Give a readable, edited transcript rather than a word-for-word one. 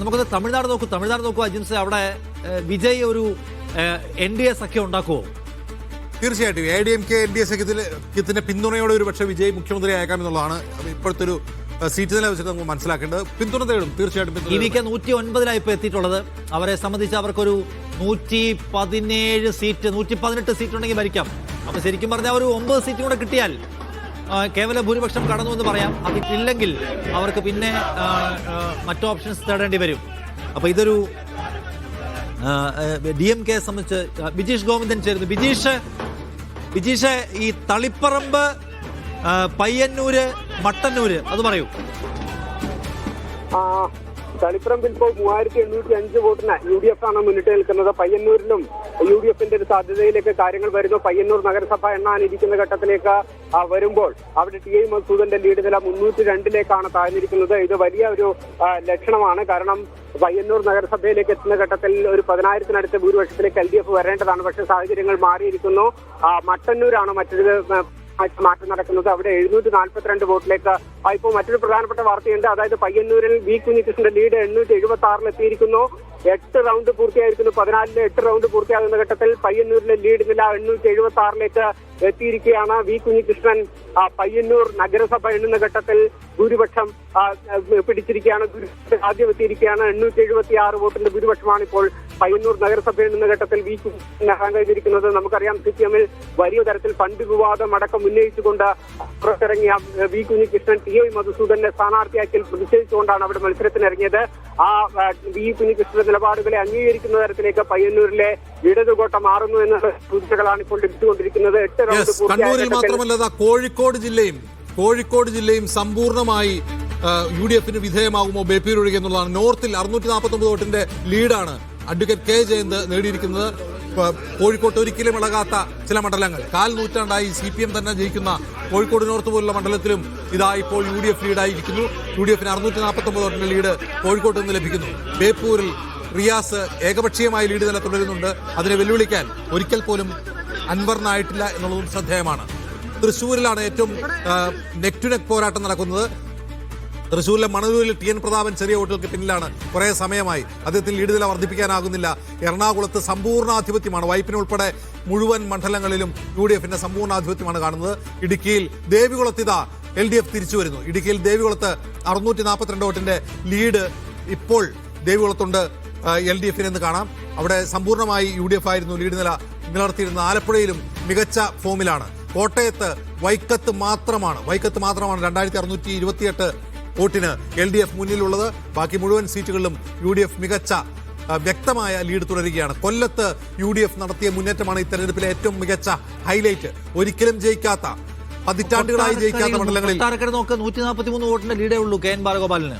നമുക്കത് തമിഴ്നാട് നോക്കൂ അജിൻസ്. അവിടെ വിജയ് ഒരു NDA സഖ്യം ഉണ്ടാക്കുമോ? തീർച്ചയായിട്ടും ADMK NDA സഖ്യത്തിന്റെ പിന്തുണയോടെ ഒരു പക്ഷേ വിജയ് മുഖ്യമന്ത്രി ആയേക്കാമെന്നുള്ളതാണ് ഇപ്പോഴത്തെ ഒരു സീറ്റ് നില വെച്ചിട്ട് നമുക്ക് മനസ്സിലാക്കേണ്ടത്. പിന്തുണ തേടും തീർച്ചയായിട്ടും. EVK 109 ഇപ്പോൾ എത്തിയിട്ടുള്ളത്. അവരെ സംബന്ധിച്ച് അവർക്കൊരു 117 സീറ്റ് 118 സീറ്റ് ഉണ്ടെങ്കിൽ ഭരിക്കാം. അപ്പൊ ശരിക്കും പറഞ്ഞാൽ ഒരു 9 സീറ്റ് കൂടെ കിട്ടിയാൽ കേവല ഭൂരിപക്ഷം കടന്നു എന്ന് പറയാം. അതില്ലെങ്കിൽ അവർക്ക് പിന്നെ മറ്റു ഓപ്ഷൻസ് തേടേണ്ടി വരും. അപ്പൊ ഇതൊരു DMK സംബന്ധിച്ച് ബിജീഷ് ഗോവിന്ദൻ ചേരുന്നു. ബിജീഷ് ഈ തളിപ്പറമ്പ്, പയ്യന്നൂര്, മട്ടന്നൂര് അത് പറയൂ. തളിപ്പറമ്പിൽ ഇപ്പോൾ 3805 വോട്ടിന് UDF ആണ് മുന്നിട്ട് നിൽക്കുന്നത്. പയ്യന്നൂരിലും UDFന്റെ ഒരു സാധ്യതയിലേക്ക് കാര്യങ്ങൾ വരുന്നു. പയ്യന്നൂർ നഗരസഭ എണ്ണാനിരിക്കുന്ന ഘട്ടത്തിലേക്ക് വരുമ്പോൾ അവിടെ TI മസൂദന്റെ ലീഡ് നില 302ലേക്കാണ് താഴ്ന്നിരിക്കുന്നത്. ഇത് വലിയ ഒരു ലക്ഷണമാണ്. കാരണം പയ്യന്നൂർ നഗരസഭയിലേക്ക് എത്തുന്ന ഘട്ടത്തിൽ ഒരു 10,000-നടുത്ത് ഭൂരിപക്ഷത്തിലേക്ക് LDF വരേണ്ടതാണ്. പക്ഷേ സാഹചര്യങ്ങൾ മാറിയിരിക്കുന്നു. മട്ടന്നൂരാണ് മറ്റൊരു മാറ്റം നടക്കുന്നത്. അവിടെ 742 വോട്ടിലേക്ക് ഇപ്പോൾ മറ്റൊരു പ്രധാനപ്പെട്ട വാർത്തയുണ്ട്. അതായത് പയ്യന്നൂരിൽ വി കുഞ്ഞികൃഷ്ണന്റെ ലീഡ് 876 എത്തിയിരിക്കുന്നു. 8 റൗണ്ട് പൂർത്തിയായിരിക്കുന്നു. 14-ലെ 8 റൗണ്ട് പൂർത്തിയാകുന്ന ഘട്ടത്തിൽ പയ്യന്നൂരിലെ ലീഡ് നില 876ലേക്ക് എത്തിയിരിക്കുകയാണ്. വി കുഞ്ഞികൃഷ്ണൻ പയ്യന്നൂർ നഗരസഭ എണ്ണുന്ന ഘട്ടത്തിൽ ഭൂരിപക്ഷം പിടിച്ചിരിക്കുകയാണ്. ആദ്യം എത്തിയിരിക്കുകയാണ്. 876 വോട്ടിന്റെ ഭൂരിപക്ഷമാണ് ഇപ്പോൾ പയ്യന്നൂർ നഗരസഭ എണ്ണുന്ന ഘട്ടത്തിൽ വി കുഞ്ഞികൃഷ്ണൻ നേടാൻ കഴിഞ്ഞിരിക്കുന്നത്. നമുക്കറിയാം CPM-ൽ വലിയ തരത്തിൽ ഫണ്ട് വിവാദം അടക്കം ഉന്നയിച്ചുകൊണ്ട് പുറത്തിറങ്ങിയ വി കുഞ്ഞികൃഷ്ണൻ TI മധുസൂദനെ സ്ഥാനാർത്ഥിയാക്കിൽ പ്രതിഷേധിച്ചുകൊണ്ടാണ് അവിടെ മത്സരത്തിനിറങ്ങിയത്. ആ വി കുഞ്ഞികൃഷ്ണന്റെ നിലപാടുകളെ അംഗീകരിക്കുന്ന തരത്തിലേക്ക് പയ്യന്നൂരിലെ ഇടതുകോട്ട മാറുന്നു എന്ന സൂചനകളാണ് ഇപ്പോൾ ലഭിച്ചുകൊണ്ടിരിക്കുന്നത്. 8 റൗണ്ട് കണ്ണൂരിൽ മാത്രമല്ല കോഴിക്കോട് ജില്ലയും സമ്പൂർണ്ണമായി UDF-ന് വിധേയമാകുമോ ബേപ്പൂർ ഒഴികെ എന്നുള്ളതാണ്. നോർത്തിൽ 649 വോട്ടിന്റെ ലീഡാണ് അഡ്വക്കേറ്റ് K ജയന്ത് നേടിയിരിക്കുന്നത്. കോഴിക്കോട്ട് ഒരിക്കലും ഇളകാത്ത ചില മണ്ഡലങ്ങൾ, 4 നൂറ്റാണ്ടായി CPM തന്നെ ജയിക്കുന്ന കോഴിക്കോട് നോർത്ത് പോലുള്ള മണ്ഡലത്തിലും ഇതാ ഇപ്പോൾ UDF ലീഡായിരിക്കുന്നു. UDF-ന് 649 വോട്ടിന്റെ ലീഡ് കോഴിക്കോട്ട് നിന്ന് ലഭിക്കുന്നു. ബേപ്പൂരിൽ റിയാസ് ഏകപക്ഷീയമായ ലീഡ് നില തുടരുന്നുണ്ട്. അതിനെ വെല്ലുവിളിക്കാൻ ഒരിക്കൽ പോലും അൻവറിനായിട്ടില്ല എന്നുള്ളതും ശ്രദ്ധേയമാണ്. തൃശ്ശൂരിലാണ് ഏറ്റവും നെക്ക് ടു നെക്ക് പോരാട്ടം നടക്കുന്നത്. തൃശ്ശൂരിലെ മണലൂരിൽ TN പ്രതാപൻ ചെറിയ വോട്ടുകൾക്ക് പിന്നിലാണ്. കുറേ സമയമായി അദ്ദേഹത്തിന് ലീഡ് നില വർദ്ധിപ്പിക്കാനാകുന്നില്ല. എറണാകുളത്ത് സമ്പൂർണ്ണാധിപത്യമാണ്. വൈപ്പിനുൾപ്പെടെ മുഴുവൻ മണ്ഡലങ്ങളിലും UDF-ന്റെ സമ്പൂർണ്ണാധിപത്യമാണ് കാണുന്നത്. ഇടുക്കിയിൽ ദേവികുളത്ത് LDF തിരിച്ചു വരുന്നു. ഇടുക്കിയിൽ ദേവികുളത്ത് 642 വോട്ടിന്റെ ലീഡ് ഇപ്പോൾ ദേവികുളത്തുണ്ട് LDF-ന് എന്ന് കാണാം. അവിടെ സമ്പൂർണ്ണമായി UDF ആയിരുന്നു ലീഡ് നില നിലനിർത്തിയിരുന്നത്. ആലപ്പുഴയിലും മികച്ച ഫോമിലാണ്. കോട്ടയത്ത് വൈക്കത്ത് മാത്രമാണ് 2628 വോട്ടിന് LDF മുന്നിലുള്ളത്. ബാക്കി മുഴുവൻ സീറ്റുകളിലും UDF മികച്ച വ്യക്തമായ ലീഡ് തുടരുകയാണ്. കൊല്ലത്ത് UDF നടത്തിയ മുന്നേറ്റമാണ് ഈ തെരഞ്ഞെടുപ്പിലെ ഏറ്റവും മികച്ച ഹൈലൈറ്റ്. ഒരിക്കലും ജയിക്കാത്ത, പതിറ്റാണ്ടുകളായി ജയിക്കാത്ത മണ്ഡലങ്ങളിൽ 143 വോട്ടിന്റെ ലീഡേ ഉള്ളൂ KN ബാലഗോപാലിന്.